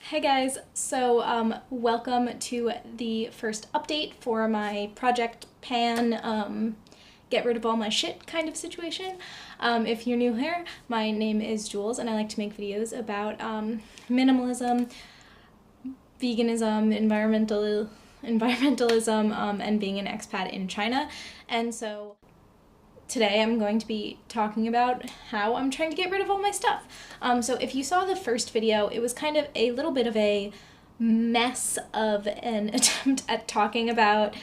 Hey guys, so welcome to the first update for my Project Pan get rid of all my shit kind of situation. If you're new here, my name is Jules and I like to make videos about minimalism, veganism, environmentalism, and being an expat in China. And so today I'm going to be talking about how I'm trying to get rid of all my stuff. So if you saw the first video, it was kind of a little bit of a mess of an attempt at talking about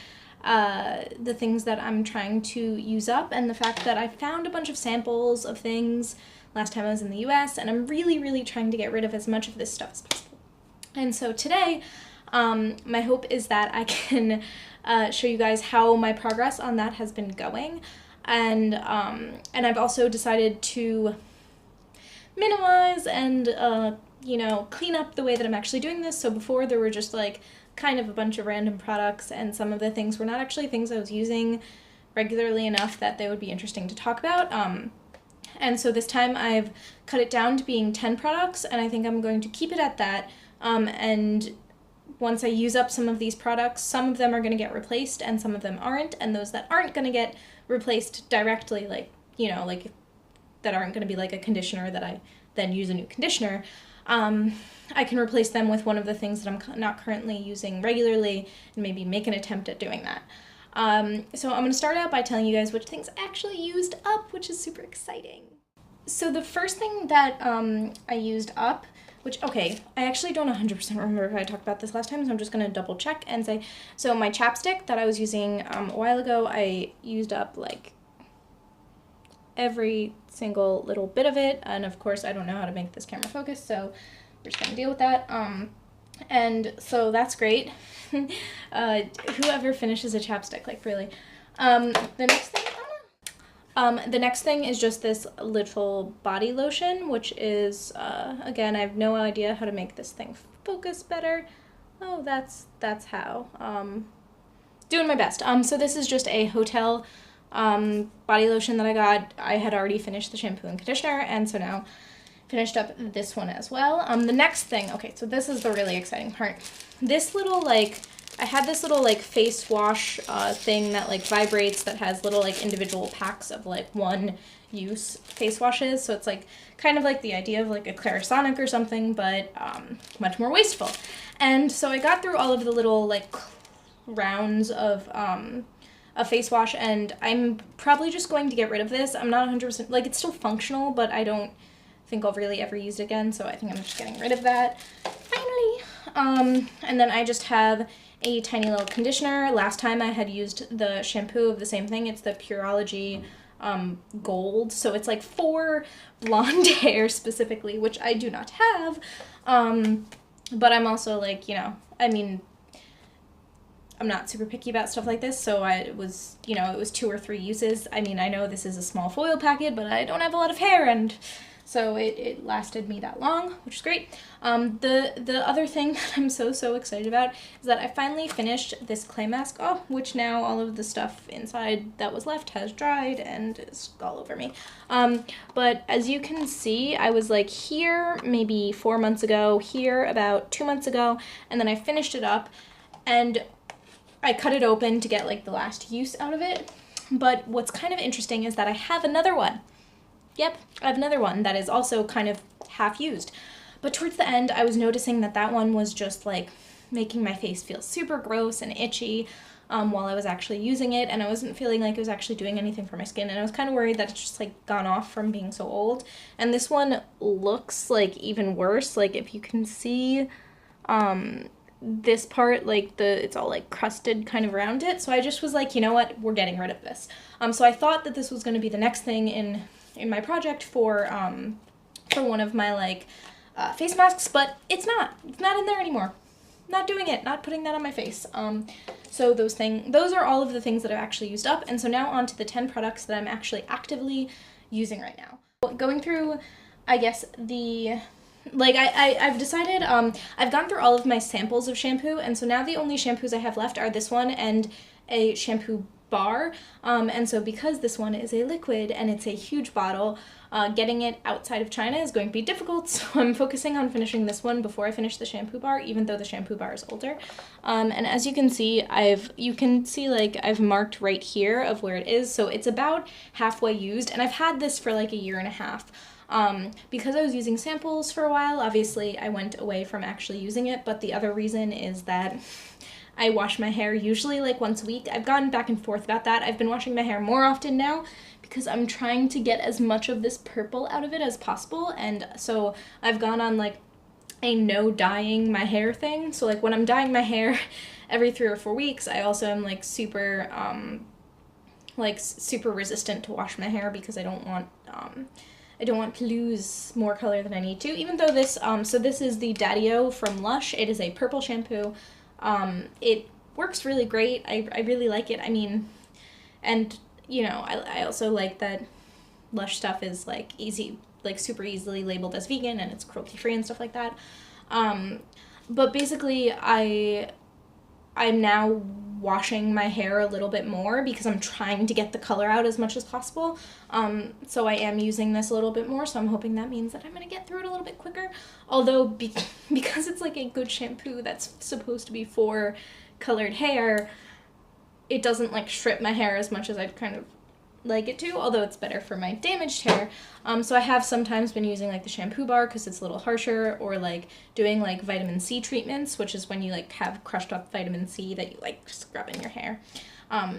the things that I'm trying to use up and the fact that I found a bunch of samples of things last time I was in the US, and I'm really trying to get rid of as much of this stuff as possible. And so today, my hope is that I can show you guys how my progress on that has been going. And I've also decided to minimize and, clean up the way that I'm actually doing this. So before there were just like kind of a bunch of random products, and some of the things were not actually things I was using regularly enough that they would be interesting to talk about. And so this time I've cut it down to being 10 products, and I think I'm going to keep it at that. And once I use up some of these products, some of them are going to get replaced and some of them aren't, and those that aren't going to get replaced directly, that aren't going to be like a conditioner that I then use a new conditioner, I can replace them with one of the things that I'm not currently using regularly and maybe make an attempt at doing that. So I'm going to start out by telling you guys which things I actually used up, which is super exciting. So the first thing that I used up, which, okay, I actually don't 100% remember if I talked about this last time, so I'm just going to double check and say, so my chapstick that I was using a while ago, I used up like every single little bit of it, and of course I don't know how to make this camera focus, so we're just going to deal with that. And so that's great. Whoever finishes a chapstick, like really. The next thing is just this little body lotion, which is, again, I have no idea how to make this thing focus better. Oh, that's how. Doing my best. So this is just a hotel body lotion that I got. I had already finished the shampoo and conditioner, and so now finished up this one as well. The next thing, okay, so this is the really exciting part. This little, I had this little face wash thing that vibrates, that has little individual packs of one use face washes. So it's kind of like the idea of a Clarisonic or something, but much more wasteful. And so I got through all of the little rounds of a face wash, and I'm probably just going to get rid of this. I'm not 100%, it's still functional, but I don't think I'll really ever use it again. So I think I'm just getting rid of that finally. And then I just have a tiny little conditioner. Last time I had used the shampoo of the same thing. It's the Pureology Gold. So it's for blonde hair specifically, which I do not have. But I'm also I'm not super picky about stuff like this, so it was 2 or 3 uses. I know this is a small foil packet, but I don't have a lot of hair, and so it lasted me that long, which is great. The other thing that I'm so excited about is that I finally finished this clay mask, which now all of the stuff inside that was left has dried and is all over me. But as you can see, I was here maybe 4 months ago, here about 2 months ago, and then I finished it up, and I cut it open to get the last use out of it. But what's kind of interesting is that I have another one. Yep, I have another one that is also kind of half used. But towards the end, I was noticing that that one was just making my face feel super gross and itchy while I was actually using it, and I wasn't feeling like it was actually doing anything for my skin, and I was kind of worried that it's just gone off from being so old. And this one looks even worse. If you can see this part, it's all crusted kind of around it. So I just was you know what, we're getting rid of this. So I thought that this was going to be the next thing in my project for one of my face masks, but it's not in there anymore. Not doing it, not putting that on my face. So those are all of the things that I've actually used up, and so now on to the 10 products that I'm actually actively using right now. Going through, I guess, I've decided, I've gone through all of my samples of shampoo, and so now the only shampoos I have left are this one and a shampoo bar, and so because this one is a liquid and it's a huge bottle, getting it outside of China is going to be difficult, so I'm focusing on finishing this one before I finish the shampoo bar, even though the shampoo bar is older. And as you can see, like I've marked right here of where it is, so it's about halfway used, and I've had this for like a year and a half. Because I was using samples for a while, obviously I went away from actually using it, but the other reason is that I wash my hair usually like once a week. I've gone back and forth about that. I've been washing my hair more often now because I'm trying to get as much of this purple out of it as possible, and so I've gone on like a no dyeing my hair thing. So like when I'm dyeing my hair every 3 or 4 weeks, I also am like super resistant to wash my hair because I don't want to lose more color than I need to, even though this, so this is the Daddy-O from Lush. It is a purple shampoo. It works really great. I really like it. I mean, and, you know, I also like that Lush stuff is, like, easy, like, super easily labeled as vegan, and it's cruelty-free and stuff like that. But basically, I'm now washing my hair a little bit more because I'm trying to get the color out as much as possible. So I am using this a little bit more, so I'm hoping that means that I'm going to get through it a little bit quicker. Although, because it's like a good shampoo that's supposed to be for colored hair, it doesn't like strip my hair as much as I'd kind of like it to, although it's better for my damaged hair. So I have sometimes been using like the shampoo bar because it's a little harsher, or like doing like vitamin C treatments, which is when you like have crushed up vitamin C that you like scrub in your hair.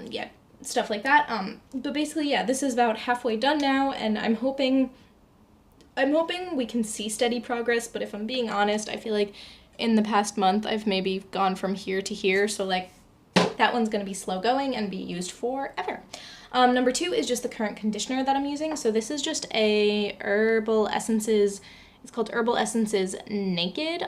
Yeah, stuff like that. But basically, yeah, this is about halfway done now, and I'm hoping we can see steady progress, but if I'm being honest, I feel like in the past month I've maybe gone from here to here, so like that one's gonna be slow going and be used forever. Number 2 is just the current conditioner that I'm using. So this is just a Herbal Essences, it's called Herbal Essences Naked.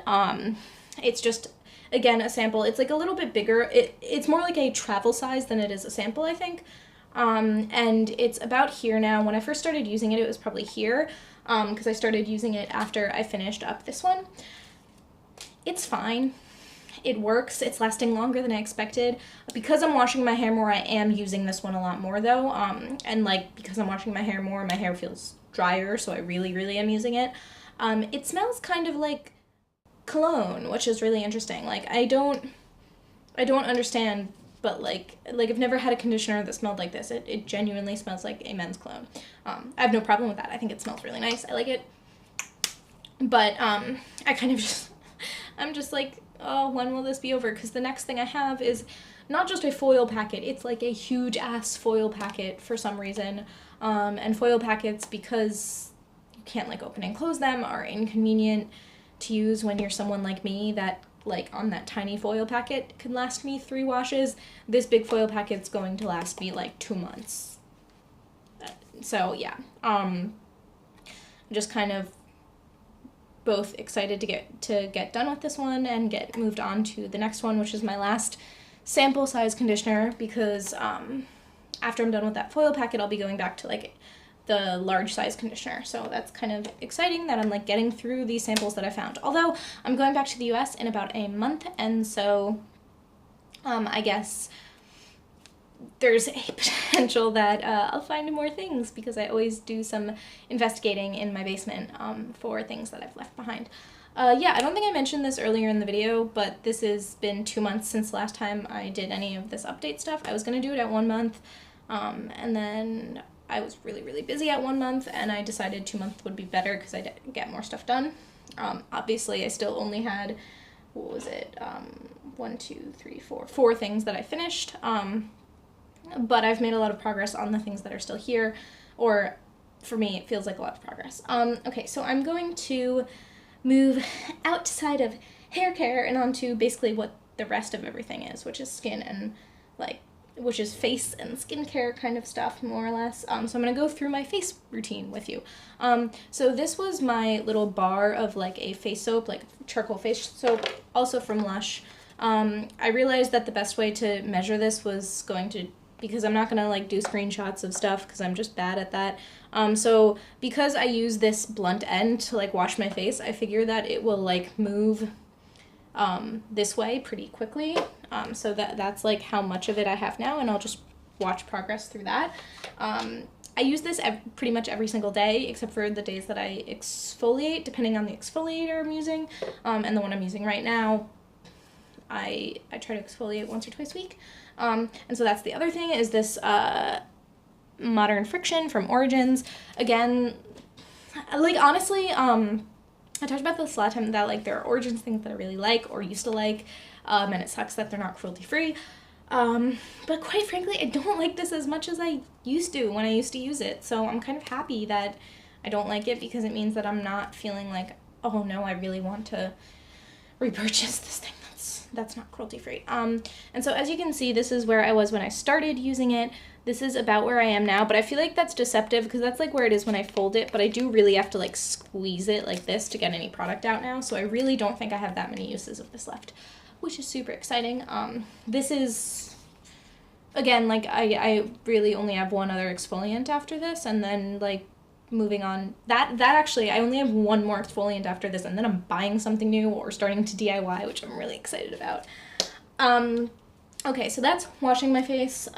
It's just, again, a sample. It's like a little bit bigger. It's more like a travel size than it is a sample, I think. And it's about here now. When I first started using it, it was probably here, because I started using it after I finished up this one. It's fine. It works. It's lasting longer than I expected. Because I'm washing my hair more, I am using this one a lot more though. And like, because I'm washing my hair more, my hair feels drier, so I really, really am using it. It smells kind of like cologne, which is really interesting. Like, I don't understand, but like I've never had a conditioner that smelled like this. It genuinely smells like a men's cologne. I have no problem with that. I think it smells really nice. I like it. But I kind of just, I'm just like, oh, when will this be over? Because the next thing I have is not just a foil packet, it's like a huge ass foil packet for some reason. And foil packets, because you can't like open and close them, are inconvenient to use when you're someone like me that like on that tiny foil packet can last me 3 washes. This big foil packet's going to last me like 2 months. So yeah, just kind of both excited to get done with this one and get moved on to the next one, which is my last sample size conditioner, because after I'm done with that foil packet, I'll be going back to like the large size conditioner. So that's kind of exciting that I'm like getting through these samples that I found. Although I'm going back to the US in about a month, and so I guess there's a potential that I'll find more things, because I always do some investigating in my basement for things that I've left behind. Yeah, I don't think I mentioned this earlier in the video, but this has been 2 months since last time I did any of this update stuff. I was going to do it at 1 month, and then I was really, really busy at 1 month, and I decided 2 months would be better because I'd get more stuff done. Obviously, I still only had, what was it, 4 things that I finished. But I've made a lot of progress on the things that are still here, or for me, it feels like a lot of progress. Okay, so I'm going to move outside of hair care and onto basically what the rest of everything is, which is skin and like, which is face and skincare kind of stuff, more or less. So I'm gonna go through my face routine with you. So this was my little bar of like a face soap, like charcoal face soap, also from Lush. I realized that the best way to measure this was going to, because I'm not gonna like do screenshots of stuff because I'm just bad at that. So because I use this blunt end to like wash my face, I figure that it will like move this way pretty quickly. So that's like how much of it I have now, and I'll just watch progress through that. I use this pretty much every single day, except for the days that I exfoliate, depending on the exfoliator I'm using. And the one I'm using right now, I try to exfoliate once or twice a week. And so that's the other thing, is this Modern Friction from Origins. Again, like, honestly, I talked about this last time, that, like, there are Origins things that I really like or used to like, and it sucks that they're not cruelty-free. But quite frankly, I don't like this as much as I used to when I used to use it. So I'm kind of happy that I don't like it, because it means that I'm not feeling like, oh no, I really want to repurchase this thing that's not cruelty-free. And so as you can see, this is where I was when I started using it. This is about where I am now, but I feel like that's deceptive, because that's like where it is when I fold it, but I do really have to like squeeze it like this to get any product out now. So I really don't think I have that many uses of this left, which is super exciting. This is, again, like, I really only have one other exfoliant after this, and then, like, moving on, that actually, I only have one more exfoliant after this, and then I'm buying something new or starting to DIY, which I'm really excited about. Okay, so that's washing my face.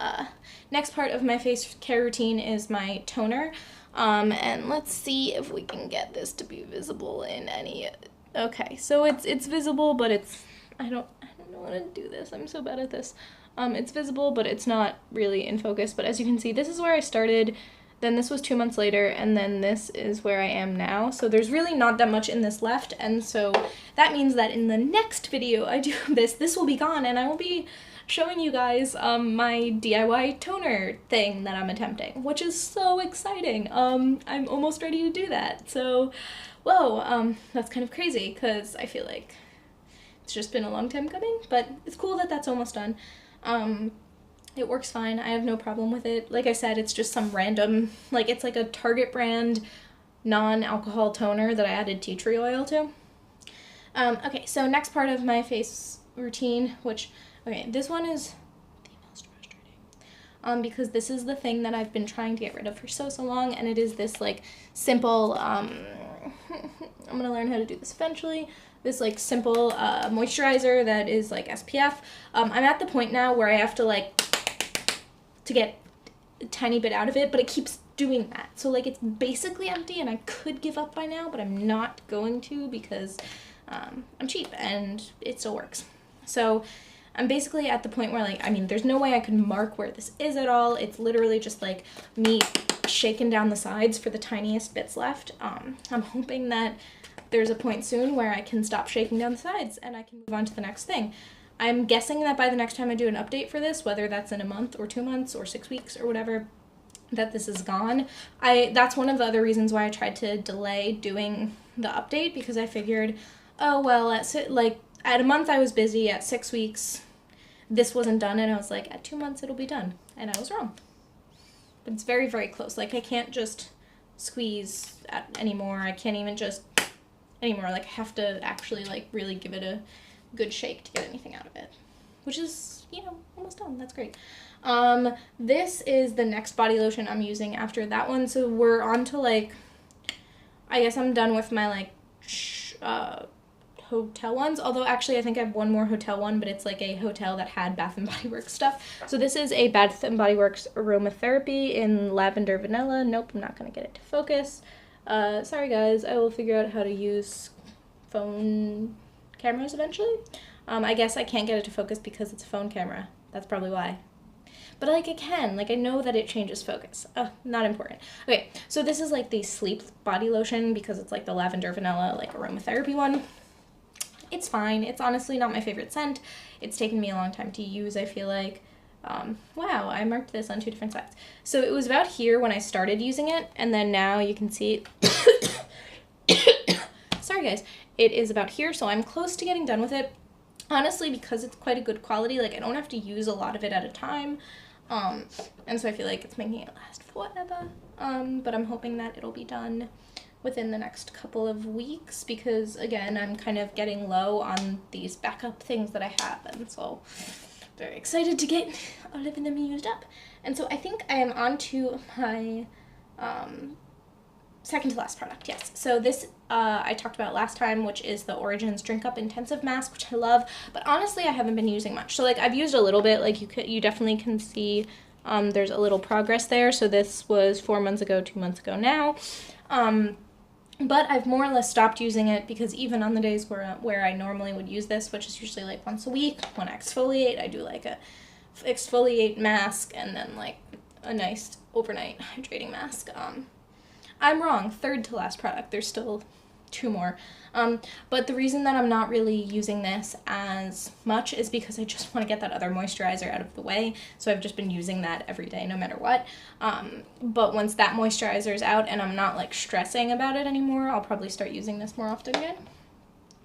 Next part of my face care routine is my toner. And let's see if we can get this to be visible in any, okay, so it's visible, but it's, I don't know how to do this. I'm so bad at this. It's visible, but it's not really in focus. But as you can see, this is where I started. Then this was 2 months later, and then this is where I am now. So there's really not that much in this left, and so that means that in the next video I do this will be gone, and I will be showing you guys my DIY toner thing that I'm attempting, which is so exciting. I'm almost ready to do that. So, whoa, that's kind of crazy, because I feel like it's just been a long time coming, but it's cool that that's almost done. It works fine. I have no problem with it. Like I said, it's just some random, like, it's like a Target brand non-alcohol toner that I added tea tree oil to. Okay, so next part of my face routine, which, okay, this one is the most frustrating, because this is the thing that I've been trying to get rid of for so long, and it is this, like, simple, I'm gonna learn how to do this eventually, this, like, simple moisturizer that is, like, SPF. I'm at the point now where I have to, like, to get a tiny bit out of it, but it keeps doing that. So, like, it's basically empty, and I could give up by now, but I'm not going to, because I'm cheap, and it still works. So I'm basically at the point where, like, I mean, there's no way I can mark where this is at all. It's literally just, like, me shaking down the sides for the tiniest bits left. I'm hoping that there's a point soon where I can stop shaking down the sides and I can move on to the next thing. I'm guessing that by the next time I do an update for this, whether that's in a month or 2 months or 6 weeks or whatever, that this is gone. That's one of the other reasons why I tried to delay doing the update, because I figured, oh, well, at a month I was busy, at 6 weeks this wasn't done, and I was like, at 2 months it'll be done, and I was wrong. But it's very, very close. Like, I can't just squeeze anymore. I can't even just anymore. Like, I have to actually, like, really give it a good shake to get anything out of it, which is, you know, almost done. That's great. This is the next body lotion I'm using after that one. So we're on to, like, I guess I'm done with my, like, hotel ones, although actually I think I have one more hotel one, but it's like a hotel that had Bath & Body Works stuff. So this is a Bath & Body Works aromatherapy in lavender vanilla. Nope, I'm not gonna get it to focus. Sorry guys, I will figure out how to use phone cameras eventually. I guess I can't get it to focus because it's a phone camera. That's probably why. But, like, I can. Like, I know that it changes focus. Not important. Okay, so this is, like, the sleep body lotion because it's, like, the lavender vanilla, like, aromatherapy one. It's fine. It's honestly not my favorite scent. It's taken me a long time to use, I feel like. Wow, I marked this on 2 different sides. So it was about here when I started using it, and then now you can see it. Sorry, guys. It is about here, so I'm close to getting done with it. Honestly, because it's quite a good quality, like, I don't have to use a lot of it at a time. And so I feel like it's making it last forever. But I'm hoping that it'll be done within the next couple of weeks because, again, I'm kind of getting low on these backup things that I have. And so very excited to get all of them used up. And so I think I am on to my second to last product, yes. So this I talked about last time, which is the Origins Drink Up Intensive Mask, which I love, but honestly I haven't been using much. So, like, I've used a little bit, like, you definitely can see there's a little progress there. So this was 4 months ago, 2 months ago now. But I've more or less stopped using it because even on the days where I normally would use this, which is usually like once a week, when I exfoliate, I do like a exfoliate mask and then like a nice overnight hydrating mask. I'm wrong, third to last product. There's still 2 more. But the reason that I'm not really using this as much is because I just want to get that other moisturizer out of the way. So I've just been using that every day no matter what. But once that moisturizer is out and I'm not like stressing about it anymore, I'll probably start using this more often again.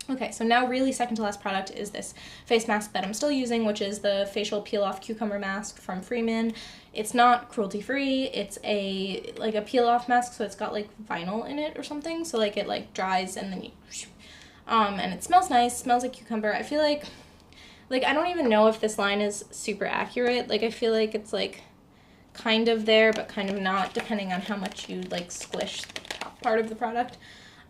Okay, so now really second to last product is this face mask that I'm still using, which is the facial peel off cucumber mask from Freeman. It's not cruelty free. It's a peel off mask, so it's got like vinyl in it or something. So like it like dries and then you and it smells nice, smells like cucumber. I feel like I don't even know if this line is super accurate. Like I feel like it's like kind of there but kind of not, depending on how much you like squish the top part of the product.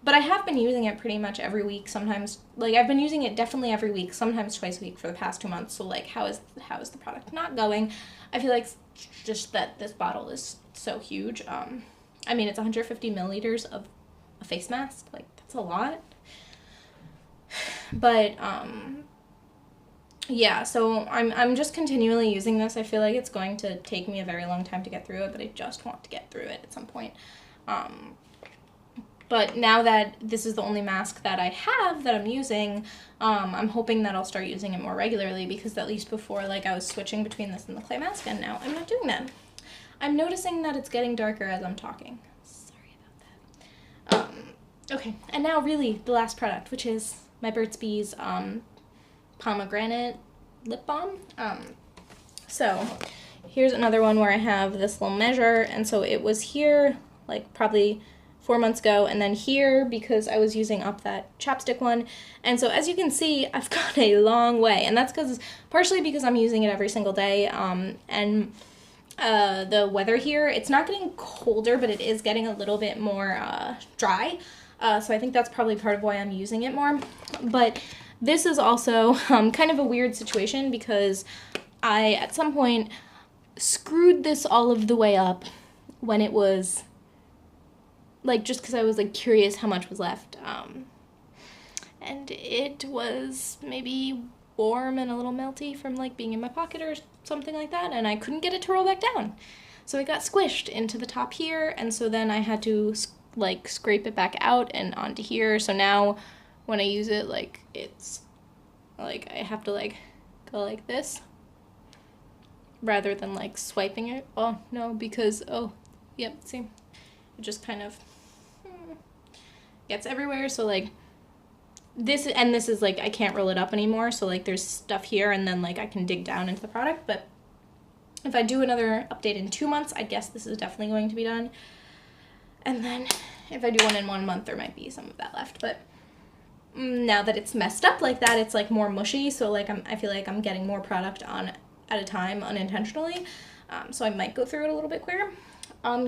But I have been using it pretty much every week, sometimes, like, I've been using it definitely every week, sometimes twice a week for the past 2 months, so, like, how is the product not going? I feel like just that this bottle is so huge. I mean, it's 150 milliliters of a face mask, like, that's a lot. But, yeah, so I'm just continually using this. I feel like it's going to take me a very long time to get through it, but I just want to get through it at some point. But now that this is the only mask that I have that I'm using, I'm hoping that I'll start using it more regularly, because at least before, like, I was switching between this and the clay mask, and now I'm not doing that. I'm noticing that it's getting darker as I'm talking. Sorry about that. Okay, and now really the last product, which is my Burt's Bees pomegranate lip balm. So here's another one where I have this little measure, and so it was here, like, probably 4 months ago, and then here because I was using up that chapstick one. And so as you can see, I've gone a long way, and that's partially because I'm using it every single day, and the weather here, it's not getting colder, but it is getting a little bit more dry, so I think that's probably part of why I'm using it more. But this is also kind of a weird situation, because I at some point screwed this all of the way up when it was like, just because I was like curious how much was left, and it was maybe warm and a little melty from like being in my pocket or something like that, and I couldn't get it to roll back down, so it got squished into the top here, and so then I had to like scrape it back out and onto here. So now when I use it, like, it's like I have to like go like this rather than like swiping it. Oh no, because yep, see, it just kind of gets everywhere. So like this is like, I can't roll it up anymore, so like there's stuff here, and then like I can dig down into the product. But if I do another update in 2 months, I guess this is definitely going to be done. And then if I do one in 1 month, there might be some of that left. But now that it's messed up like that, it's like more mushy, so like I feel like I'm getting more product on at a time unintentionally, so I might go through it a little bit quicker.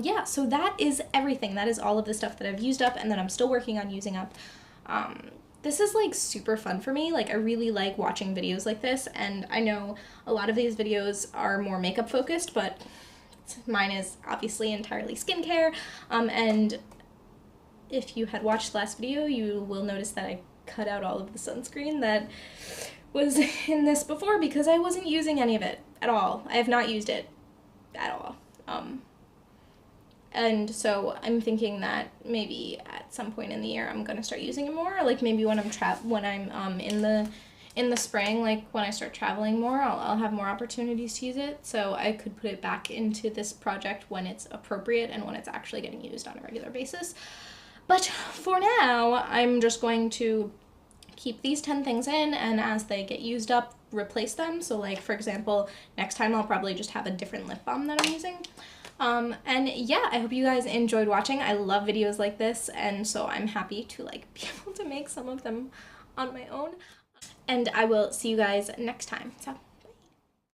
Yeah, so that is everything. That is all of the stuff that I've used up and that I'm still working on using up. This is like super fun for me. Like, I really like watching videos like this, and I know a lot of these videos are more makeup focused, but mine is obviously entirely skincare. And if you had watched the last video, you will notice that I cut out all of the sunscreen that was in this before, because I wasn't using any of it at all. I have not used it at all. And so I'm thinking that maybe at some point in the year I'm gonna start using it more. Like maybe when I'm in the spring, like when I start traveling more, I'll have more opportunities to use it. So I could put it back into this project when it's appropriate and when it's actually getting used on a regular basis. But for now, I'm just going to keep these 10 things in, and as they get used up, replace them. So like, for example, next time I'll probably just have a different lip balm that I'm using. And yeah, I hope you guys enjoyed watching. I love videos like this, and so I'm happy to like be able to make some of them on my own. And I will see you guys next time. So